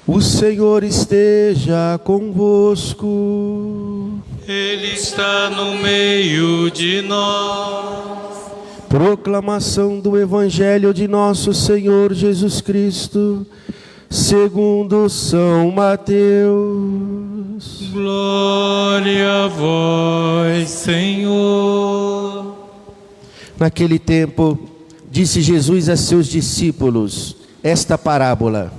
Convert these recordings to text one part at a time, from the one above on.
O Senhor esteja convosco. Ele está no meio de nós. Proclamação do Evangelho de nosso Senhor Jesus Cristo, segundo São Mateus. Glória a vós, Senhor. Naquele tempo, disse Jesus a seus discípulos esta parábola: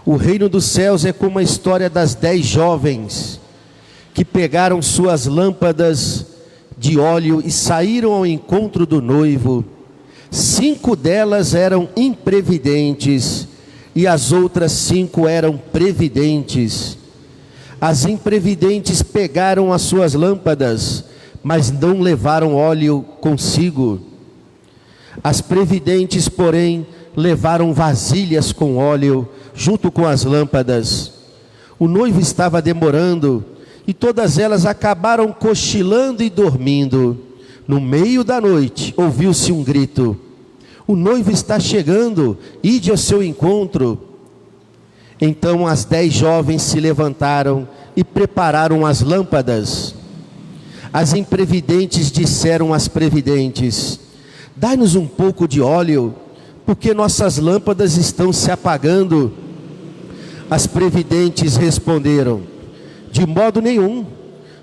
o reino dos céus é como a história das 10 jovens que pegaram suas lâmpadas de óleo e saíram ao encontro do noivo. 5 delas eram imprevidentes e as outras 5 eram previdentes. As imprevidentes pegaram as suas lâmpadas, mas não levaram óleo consigo. As previdentes, porém, levaram vasilhas com óleo junto com as lâmpadas. O noivo estava demorando e todas elas acabaram cochilando e dormindo. No meio da noite ouviu-se um grito: o noivo está chegando, ide ao seu encontro. Então as 10 jovens se levantaram e prepararam as lâmpadas. As imprevidentes disseram às previdentes: dai-nos um pouco de óleo, porque nossas lâmpadas estão se apagando. As previdentes responderam: de modo nenhum,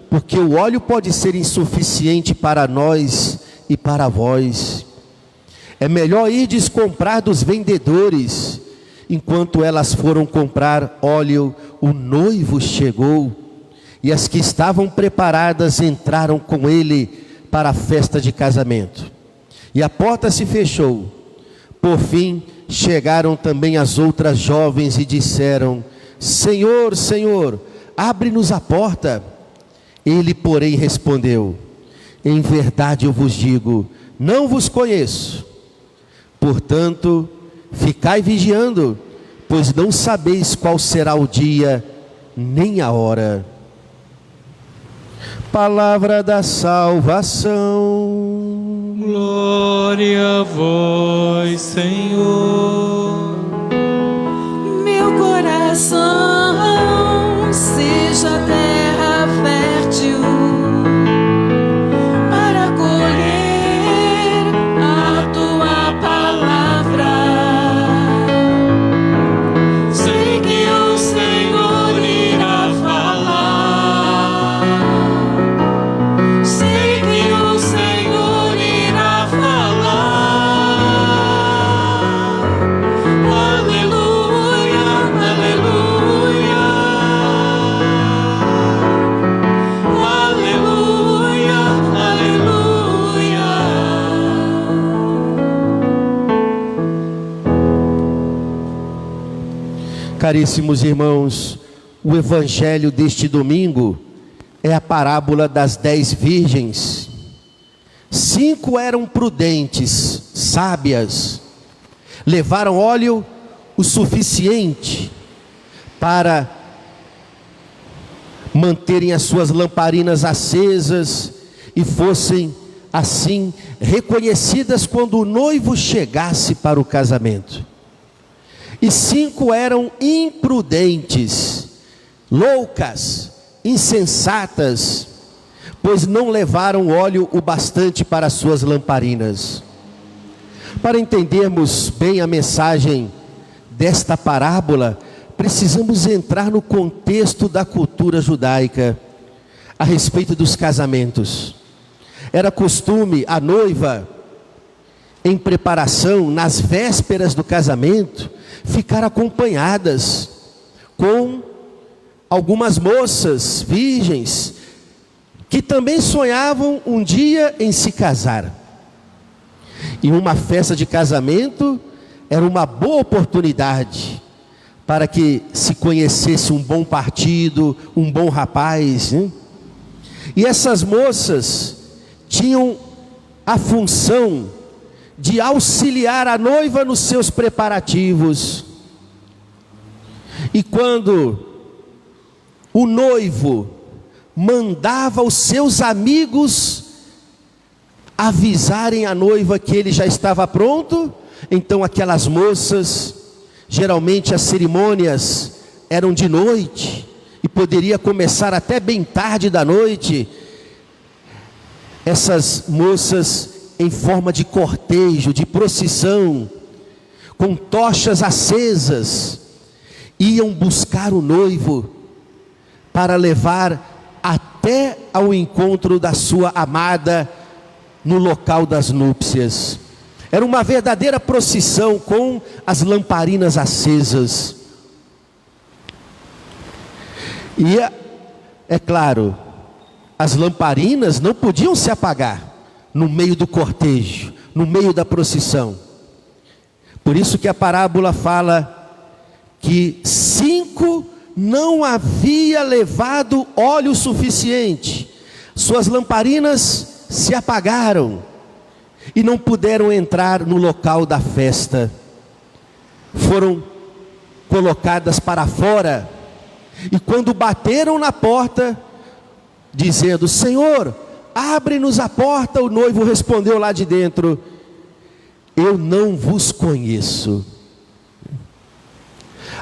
porque o óleo pode ser insuficiente para nós e para vós. É melhor irdes comprar dos vendedores. Enquanto elas foram comprar óleo, o noivo chegou, e as que estavam preparadas entraram com ele para a festa de casamento. E a porta se fechou. Por fim, chegaram também as outras jovens e disseram: Senhor, Senhor, abre-nos a porta. Ele, porém, respondeu: em verdade eu vos digo, não vos conheço. Portanto, ficai vigiando, pois não sabeis qual será o dia, nem a hora. Palavra da salvação. Glória a vós, Senhor. Meu coração seja terra fértil para colher a tua palavra. Sei que o Senhor irá falar. Sei que o Senhor irá falar. Aleluia, aleluia. Aleluia, aleluia. Caríssimos irmãos, o evangelho deste domingo é a parábola das 10 virgens. 5 eram prudentes, sábias, levaram óleo o suficiente para manterem as suas lamparinas acesas e fossem assim reconhecidas quando o noivo chegasse para o casamento. E 5 eram imprudentes, loucas, insensatas, pois não levaram óleo o bastante para as suas lamparinas. Para entendermos bem a mensagem desta parábola, precisamos entrar no contexto da cultura judaica a respeito dos casamentos. Era costume a noiva, em preparação, nas vésperas do casamento, ficar acompanhadas com algumas moças virgens que também sonhavam um dia em se casar. E uma festa de casamento era uma boa oportunidade para que se conhecesse um bom partido, um bom rapaz, né? E essas moças tinham a função de auxiliar a noiva nos seus preparativos. E quando o noivo mandava os seus amigos avisarem a noiva que ele já estava pronto, então aquelas moças, geralmente as cerimônias eram de noite, e poderia começar até bem tarde da noite, essas moças em forma de cortejo, de procissão, com tochas acesas, iam buscar o noivo para levar até ao encontro da sua amada no local das núpcias. Era uma verdadeira procissão com as lamparinas acesas. E é claro, as lamparinas não podiam se apagar no meio do cortejo, no meio da procissão. Por isso que a parábola fala que 5 não havia levado óleo suficiente. Suas lamparinas se apagaram e não puderam entrar no local da festa. Foram colocadas para fora, e quando bateram na porta, dizendo: Senhor, abre-nos a porta, o noivo respondeu lá de dentro: eu não vos conheço.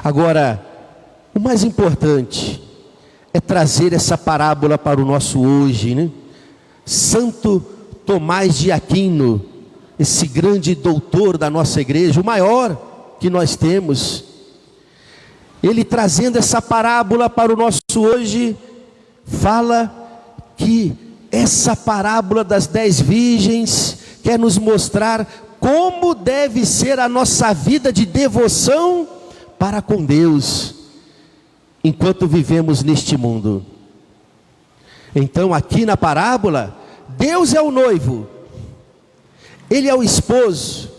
Agora, o mais importante é trazer essa parábola para o nosso hoje, né? Santo Tomás de Aquino, esse grande doutor da nossa igreja, o maior que nós temos, ele trazendo essa parábola para o nosso hoje, fala que essa parábola das 10 virgens quer nos mostrar como deve ser a nossa vida de devoção para com Deus, enquanto vivemos neste mundo. Então, aqui na parábola, Deus é o noivo, Ele é o esposo,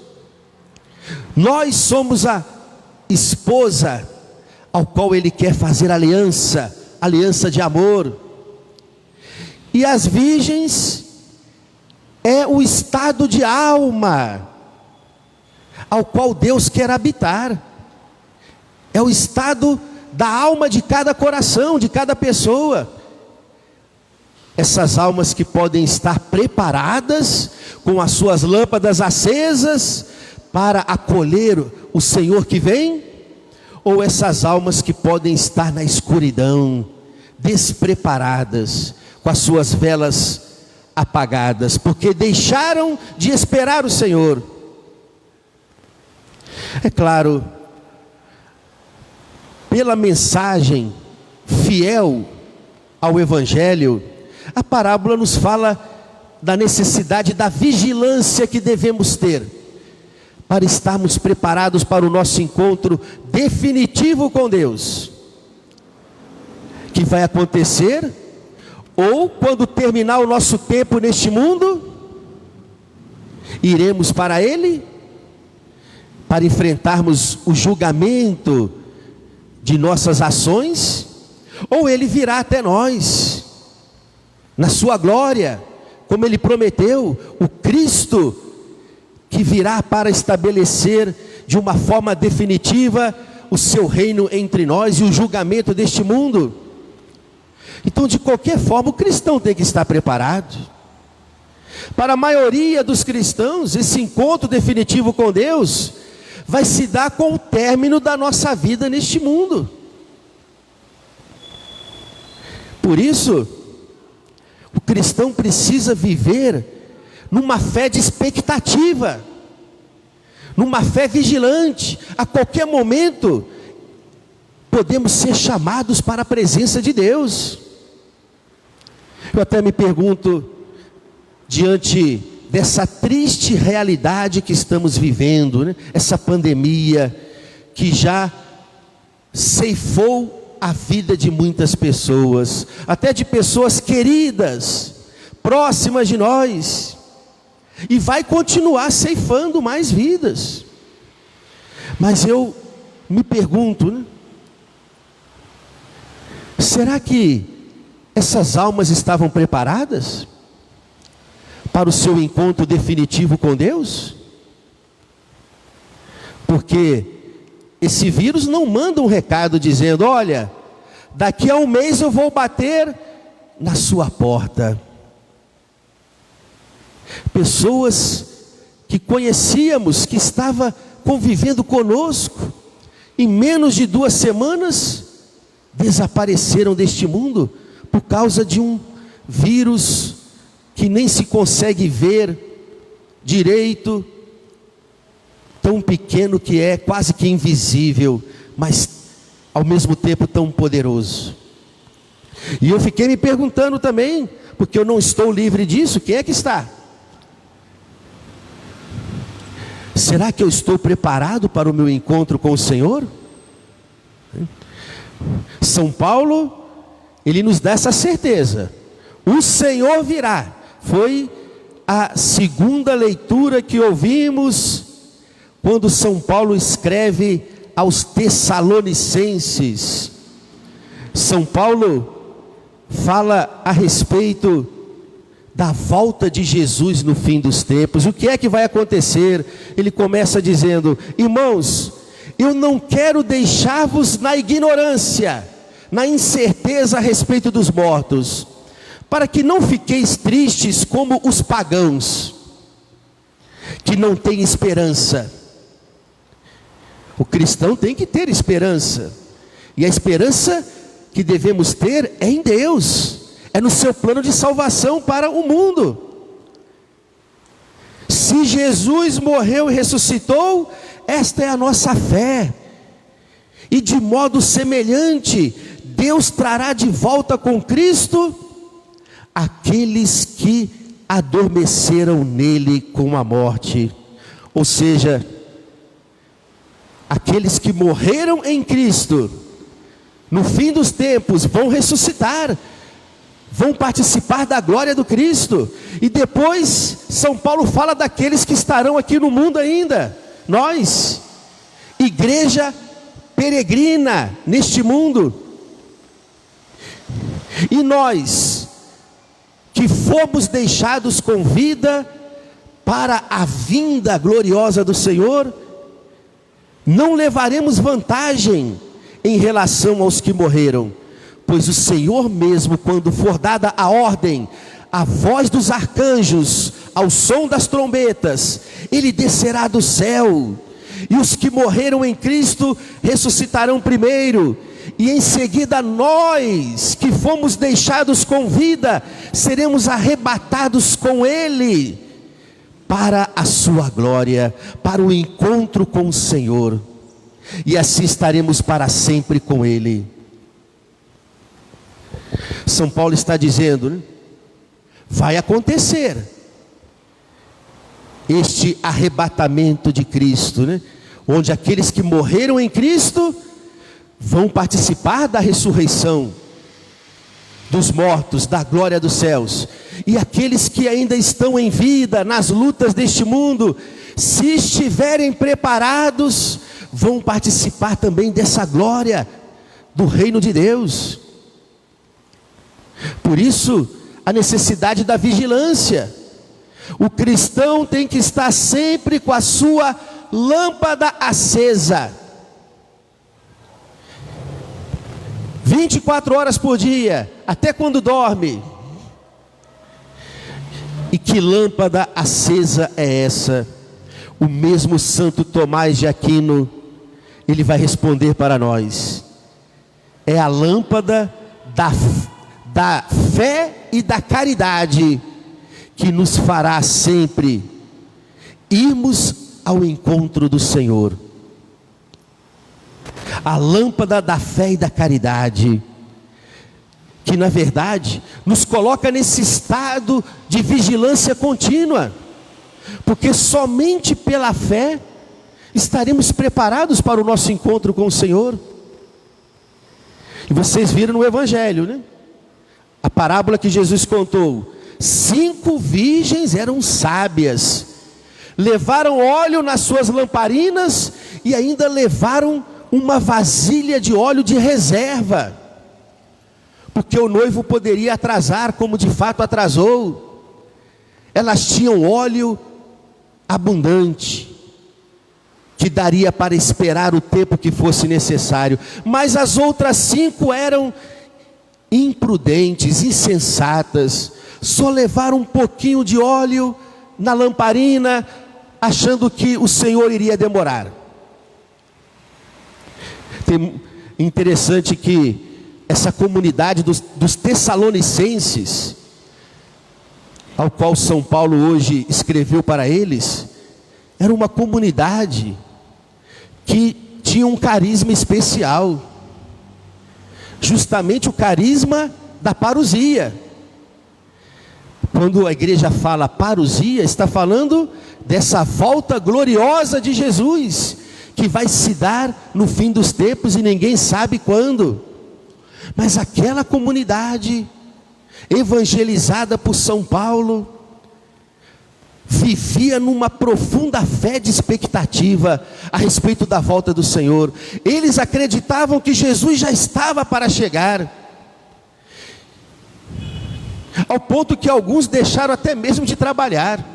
nós somos a esposa ao qual Ele quer fazer aliança, aliança de amor. E as virgens é o estado de alma ao qual Deus quer habitar. É o estado da alma de cada coração, de cada pessoa. Essas almas que podem estar preparadas, com as suas lâmpadas acesas, para acolher o Senhor que vem, ou essas almas que podem estar na escuridão, despreparadas, com as suas velas apagadas, porque deixaram de esperar o Senhor. É claro, pela mensagem fiel ao Evangelho, a parábola nos fala da necessidade da vigilância que devemos ter, para estarmos preparados para o nosso encontro definitivo com Deus, que vai acontecer ou quando terminar o nosso tempo neste mundo, iremos para Ele, para enfrentarmos o julgamento de nossas ações, ou Ele virá até nós, na sua glória, como Ele prometeu, o Cristo, que virá para estabelecer de uma forma definitiva o seu reino entre nós e o julgamento deste mundo. Então, de qualquer forma, o cristão tem que estar preparado. Para a maioria dos cristãos, esse encontro definitivo com Deus vai se dar com o término da nossa vida neste mundo. Por isso, o cristão precisa viver numa fé de expectativa, numa fé vigilante. A qualquer momento podemos ser chamados para a presença de Deus. Eu até me pergunto, diante dessa triste realidade que estamos vivendo, né? Essa pandemia que já ceifou a vida de muitas pessoas, até de pessoas queridas, próximas de nós, e vai continuar ceifando mais vidas. Mas eu me pergunto, né? Será que essas almas estavam preparadas para o seu encontro definitivo com Deus? Porque esse vírus não manda um recado dizendo: olha, daqui a um mês eu vou bater na sua porta. Pessoas que conhecíamos, que estavam convivendo conosco, em menos de 2 semanas, desapareceram deste mundo por causa de um vírus que nem se consegue ver direito, tão pequeno que é, quase que invisível, mas ao mesmo tempo tão poderoso. E eu fiquei me perguntando também, porque eu não estou livre disso, quem é que está? Será que eu estou preparado para o meu encontro com o Senhor? São Paulo, ele nos dá essa certeza: o Senhor virá. Foi a segunda leitura que ouvimos quando São Paulo escreve aos Tessalonicenses. São Paulo fala a respeito da volta de Jesus no fim dos tempos. O que é que vai acontecer? Ele começa dizendo: irmãos, eu não quero deixar-vos na ignorância, na incerteza a respeito dos mortos, para que não fiqueis tristes como os pagãos, que não têm esperança. O cristão tem que ter esperança, e a esperança que devemos ter é em Deus, é no seu plano de salvação para o mundo. Se Jesus morreu e ressuscitou, esta é a nossa fé, e de modo semelhante, Deus trará de volta com Cristo aqueles que adormeceram nele com a morte, ou seja, aqueles que morreram em Cristo, no fim dos tempos vão ressuscitar, vão participar da glória do Cristo. E depois São Paulo fala daqueles que estarão aqui no mundo ainda, nós, igreja peregrina neste mundo. E nós, que fomos deixados com vida para a vinda gloriosa do Senhor, não levaremos vantagem em relação aos que morreram, pois o Senhor mesmo, quando for dada a ordem, a voz dos arcanjos, ao som das trombetas, Ele descerá do céu, e os que morreram em Cristo ressuscitarão primeiro, e em seguida nós, que fomos deixados com vida, seremos arrebatados com Ele, para a sua glória, para o encontro com o Senhor, e assim estaremos para sempre com Ele. São Paulo está dizendo, né? Vai acontecer este arrebatamento de Cristo, né? Onde aqueles que morreram em Cristo vão participar da ressurreição dos mortos, da glória dos céus, e aqueles que ainda estão em vida, nas lutas deste mundo, se estiverem preparados, vão participar também dessa glória do reino de Deus. Por isso, a necessidade da vigilância. O cristão tem que estar sempre com a sua lâmpada acesa, 24 horas por dia, até quando dorme. E que lâmpada acesa é essa? O mesmo Santo Tomás de Aquino, ele vai responder para nós: é a lâmpada da fé e da caridade, que nos fará sempre irmos ao encontro do Senhor. A lâmpada da fé e da caridade, que na verdade nos coloca nesse estado de vigilância contínua, porque somente pela fé estaremos preparados para o nosso encontro com o Senhor. E vocês viram no Evangelho, né? A parábola que Jesus contou: 5 virgens eram sábias, levaram óleo nas suas lamparinas e ainda levaram uma vasilha de óleo de reserva, porque o noivo poderia atrasar, como de fato atrasou. Elas tinham óleo abundante, que daria para esperar o tempo que fosse necessário, mas as outras 5 eram imprudentes, insensatas, só levaram um pouquinho de óleo na lamparina, achando que o Senhor iria demorar. Interessante que essa comunidade dos Tessalonicenses, ao qual São Paulo hoje escreveu para eles, era uma comunidade que tinha um carisma especial, justamente o carisma da parousia. Quando a igreja fala parousia, está falando dessa volta gloriosa de Jesus, que vai se dar no fim dos tempos e ninguém sabe quando. Mas aquela comunidade, evangelizada por São Paulo, vivia numa profunda fé de expectativa a respeito da volta do Senhor. Eles acreditavam que Jesus já estava para chegar, ao ponto que alguns deixaram até mesmo de trabalhar.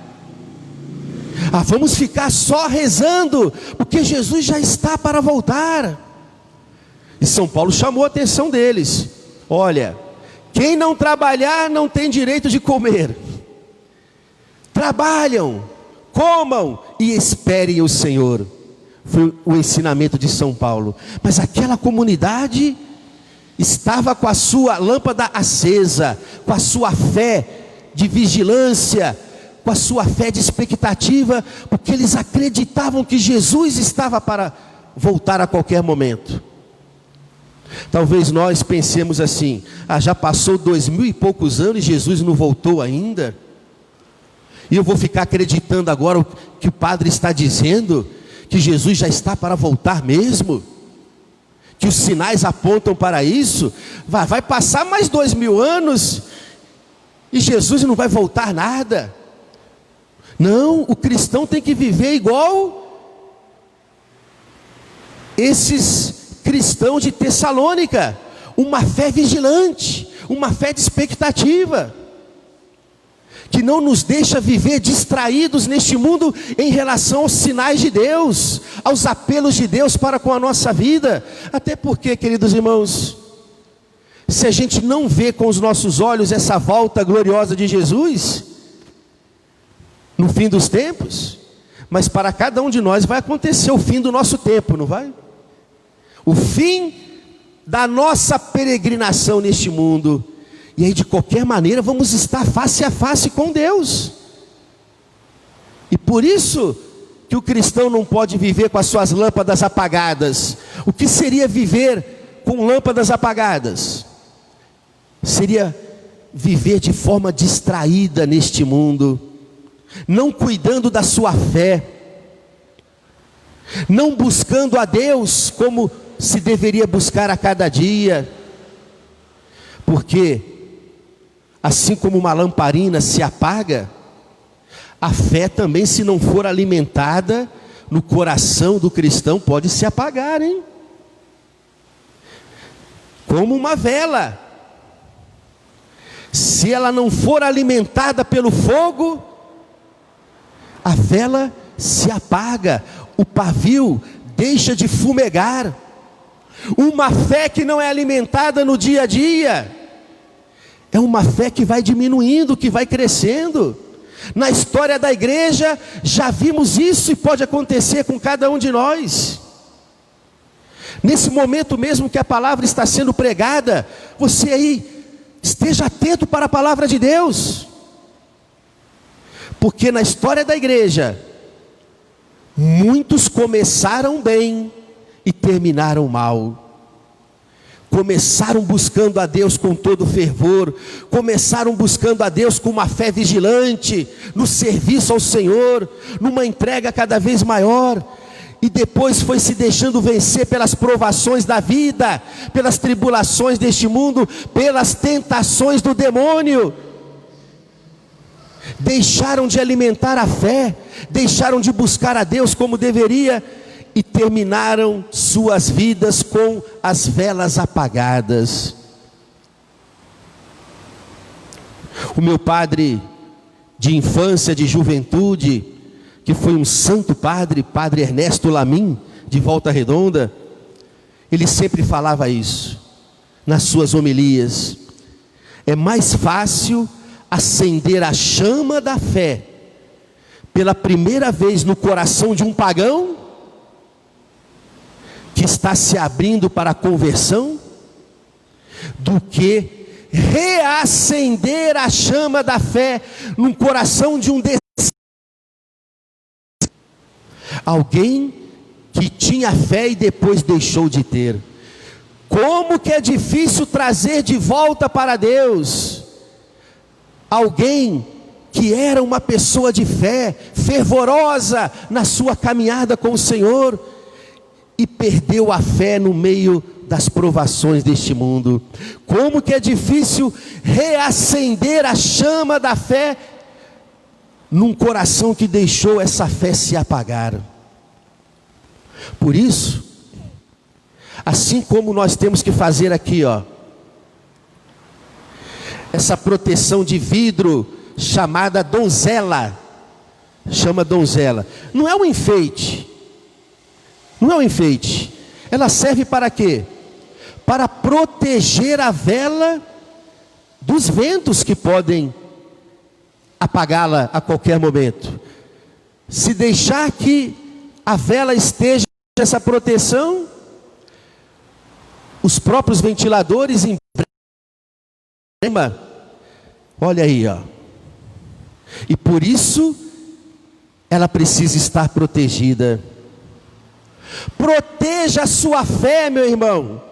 Vamos ficar só rezando, porque Jesus já está para voltar. E São Paulo chamou a atenção deles: olha, quem não trabalhar não tem direito de comer. Trabalham, comam e esperem o Senhor. Foi o ensinamento de São Paulo. Mas aquela comunidade estava com a sua lâmpada acesa, com a sua fé de vigilância, com a sua fé de expectativa, porque eles acreditavam que Jesus estava para voltar a qualquer momento. Talvez nós pensemos assim: já passou 2000 e poucos anos e Jesus não voltou ainda, e eu vou ficar acreditando agora o que o padre está dizendo, que Jesus já está para voltar mesmo, que os sinais apontam para isso. Vai passar mais 2000 anos e Jesus não vai voltar nada. Não, o cristão tem que viver igual esses cristãos de Tessalônica, uma fé vigilante, uma fé de expectativa, que não nos deixa viver distraídos neste mundo em relação aos sinais de Deus, aos apelos de Deus para com a nossa vida. Até porque, queridos irmãos, se a gente não vê com os nossos olhos essa volta gloriosa de Jesus no fim dos tempos, mas para cada um de nós vai acontecer o fim do nosso tempo, não vai? O fim da nossa peregrinação neste mundo. E aí, de qualquer maneira, vamos estar face a face com Deus. E por isso que o cristão não pode viver com as suas lâmpadas apagadas. O que seria viver com lâmpadas apagadas? Seria viver de forma distraída neste mundo, não cuidando da sua fé, não buscando a Deus como se deveria buscar a cada dia. Porque assim como uma lamparina se apaga, a fé também, se não for alimentada no coração do cristão, pode se apagar, hein? Como uma vela, se ela não for alimentada pelo fogo, a vela se apaga, o pavio deixa de fumegar. Uma fé que não é alimentada no dia a dia é uma fé que vai diminuindo, que vai crescendo. Na história da igreja já vimos isso, e pode acontecer com cada um de nós. Nesse momento mesmo que a palavra está sendo pregada, você aí esteja atento para a palavra de Deus, porque na história da igreja muitos começaram bem e terminaram mal. Começaram buscando a Deus com todo fervor, começaram buscando a Deus com uma fé vigilante, no serviço ao Senhor, numa entrega cada vez maior, e depois foi se deixando vencer pelas provações da vida, pelas tribulações deste mundo, pelas tentações do demônio. Deixaram de alimentar a fé, deixaram de buscar a Deus como deveria, e terminaram suas vidas com as velas apagadas. O meu padre de infância, de juventude, que foi um santo padre, Padre Ernesto Lamin, de Volta Redonda, ele sempre falava isso, nas suas homilias: é mais fácil acender a chama da fé pela primeira vez no coração de um pagão, que está se abrindo para a conversão, do que reacender a chama da fé no coração de um alguém que tinha fé e depois deixou de ter. Como que é difícil trazer de volta para Deus alguém que era uma pessoa de fé, fervorosa na sua caminhada com o Senhor, e perdeu a fé no meio das provações deste mundo. Como que é difícil reacender a chama da fé num coração que deixou essa fé se apagar. Por isso, assim como nós temos que fazer aqui, essa proteção de vidro chamada donzela, chama donzela, não é um enfeite, não é um enfeite, ela serve para quê? Para proteger a vela dos ventos que podem apagá-la a qualquer momento. Se deixar que a vela esteja essa proteção, os próprios ventiladores em olha aí, e por isso ela precisa estar protegida. Proteja a sua fé, meu irmão.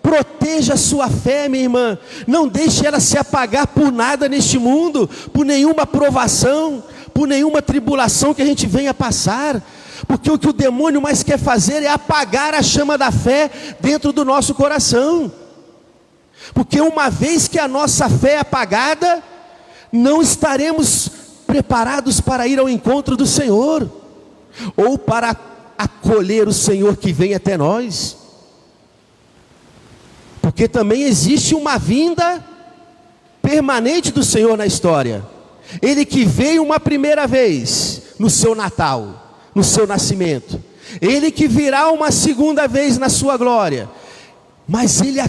Proteja a sua fé, minha irmã. Não deixe ela se apagar por nada neste mundo, por nenhuma provação, por nenhuma tribulação que a gente venha passar. Porque o que o demônio mais quer fazer é apagar a chama da fé dentro do nosso coração. Porque uma vez que a nossa fé é apagada, não estaremos preparados para ir ao encontro do Senhor, ou para acolher o Senhor que vem até nós. Porque também existe uma vinda permanente do Senhor na história. Ele que veio uma primeira vez no seu Natal, no seu nascimento, Ele que virá uma segunda vez na sua glória, mas Ele,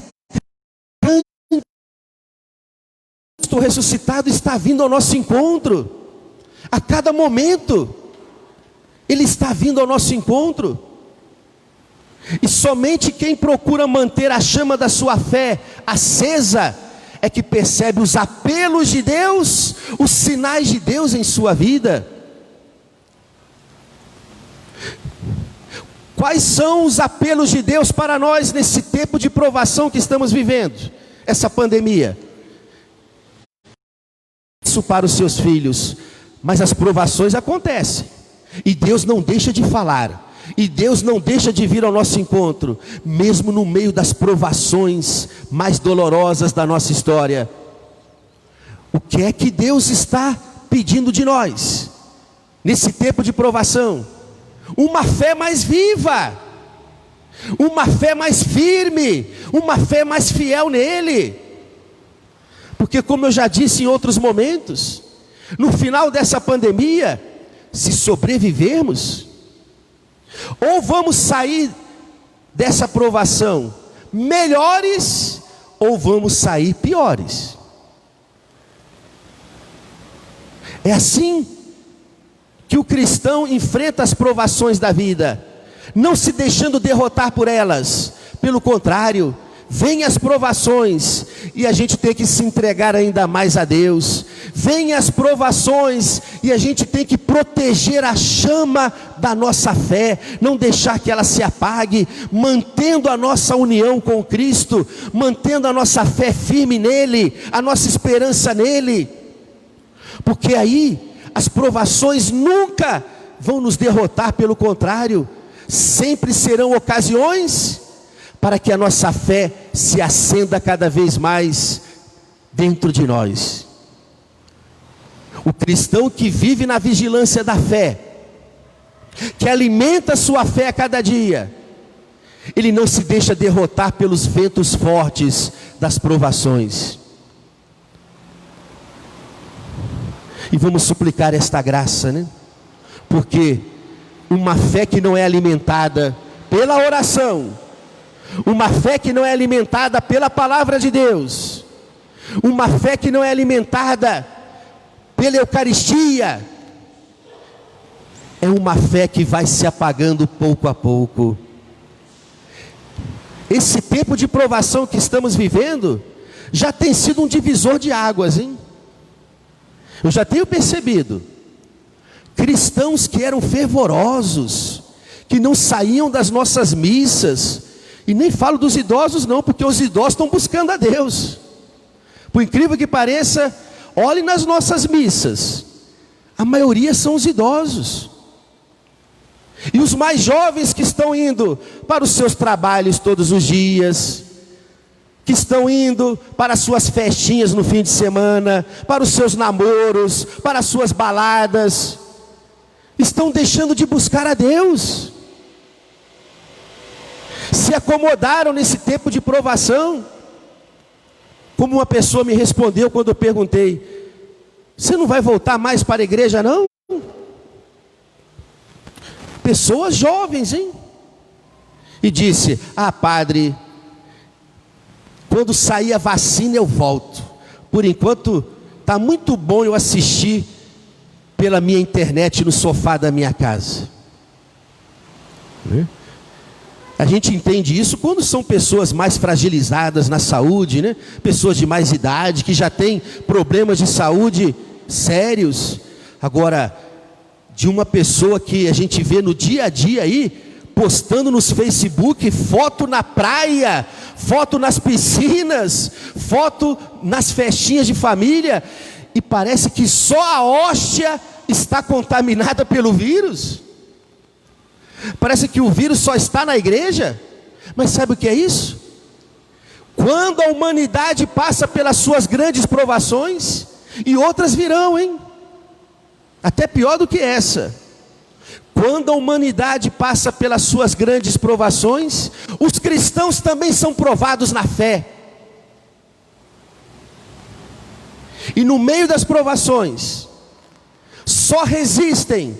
Cristo ressuscitado, está vindo ao nosso encontro, a cada momento, Ele está vindo ao nosso encontro. E somente quem procura manter a chama da sua fé acesa é que percebe os apelos de Deus, os sinais de Deus em sua vida. Quais são os apelos de Deus para nós nesse tempo de provação que estamos vivendo, essa pandemia? Isso para os seus filhos, mas as provações acontecem, e Deus não deixa de falar, e Deus não deixa de vir ao nosso encontro, mesmo no meio das provações mais dolorosas da nossa história. O que é que Deus está pedindo de nós, nesse tempo de provação? Uma fé mais viva, uma fé mais firme, uma fé mais fiel nele. Porque, como eu já disse em outros momentos, no final dessa pandemia, se sobrevivermos, ou vamos sair dessa provação melhores, ou vamos sair piores. É assim que o cristão enfrenta as provações da vida, não se deixando derrotar por elas. Pelo contrário, vem as provações e a gente tem que se entregar ainda mais a Deus. Vem as provações e a gente tem que proteger a chama da nossa fé, não deixar que ela se apague, mantendo a nossa união com Cristo, mantendo a nossa fé firme nele, a nossa esperança nele. Porque aí as provações nunca vão nos derrotar, pelo contrário, sempre serão ocasiões para que a nossa fé se acenda cada vez mais dentro de nós. O cristão que vive na vigilância da fé, que alimenta a sua fé a cada dia, ele não se deixa derrotar pelos ventos fortes das provações. E vamos suplicar esta graça, né? Porque uma fé que não é alimentada pela oração, uma fé que não é alimentada pela palavra de Deus, uma fé que não é alimentada pela Eucaristia, é uma fé que vai se apagando pouco a pouco. Esse tempo de provação que estamos vivendo já tem sido um divisor de águas, hein? Eu já tenho percebido cristãos que eram fervorosos, que não saíam das nossas missas, e nem falo dos idosos não, porque os idosos estão buscando a Deus. Por incrível que pareça, olhe nas nossas missas, a maioria são os idosos. E os mais jovens que estão indo para os seus trabalhos todos os dias, que estão indo para as suas festinhas no fim de semana, para os seus namoros, para as suas baladas, estão deixando de buscar a Deus. Se acomodaram nesse tempo de provação. Como uma pessoa me respondeu quando eu perguntei: você não vai voltar mais para a igreja não? Pessoas jovens, hein? E disse: ah, padre, quando sair a vacina eu volto. Por enquanto está muito bom eu assistir pela minha internet no sofá da minha casa. A gente entende isso quando são pessoas mais fragilizadas na saúde, né? Pessoas de mais idade, que já têm problemas de saúde sérios. Agora, de uma pessoa que a gente vê no dia a dia aí, postando nos Facebook, foto na praia, foto nas piscinas, foto nas festinhas de família, e parece que só a hóstia está contaminada pelo vírus. Parece que o vírus só está na igreja. Mas sabe o que é isso? Quando a humanidade passa pelas suas grandes provações, e outras virão, hein? Até pior do que essa. Quando a humanidade passa pelas suas grandes provações, os cristãos também são provados na fé. E no meio das provações, só resistem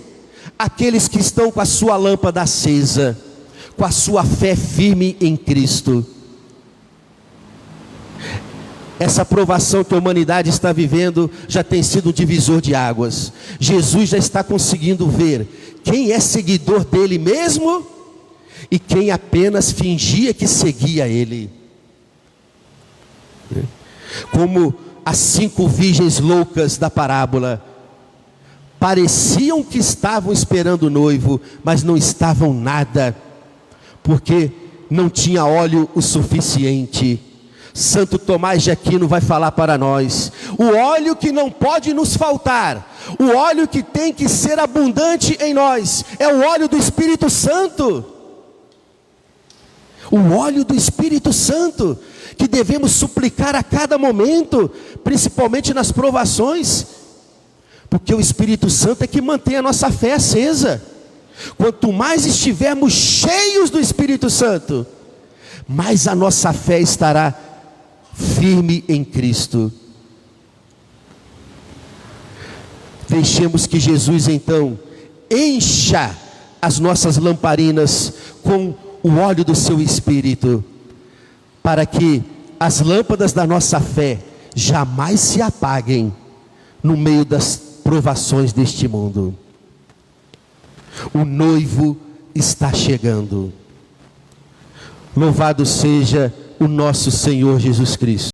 aqueles que estão com a sua lâmpada acesa, com a sua fé firme em Cristo. Essa provação que a humanidade está vivendo já tem sido um divisor de águas. Jesus já está conseguindo ver quem é seguidor dele mesmo e quem apenas fingia que seguia ele. Como as 5 virgens loucas da parábola, pareciam que estavam esperando o noivo, mas não estavam nada, porque não tinha óleo o suficiente. Santo Tomás de Aquino vai falar para nós: o óleo que não pode nos faltar, o óleo que tem que ser abundante em nós, é o óleo do Espírito Santo. O óleo do Espírito Santo, que devemos suplicar a cada momento, principalmente nas provações, porque o Espírito Santo é que mantém a nossa fé acesa. Quanto mais estivermos cheios do Espírito Santo, mais a nossa fé estará firme em Cristo. Deixemos que Jesus então encha as nossas lamparinas com o óleo do seu Espírito, para que as lâmpadas da nossa fé jamais se apaguem no meio das provações deste mundo. O noivo está chegando. Louvado seja o nosso Senhor Jesus Cristo.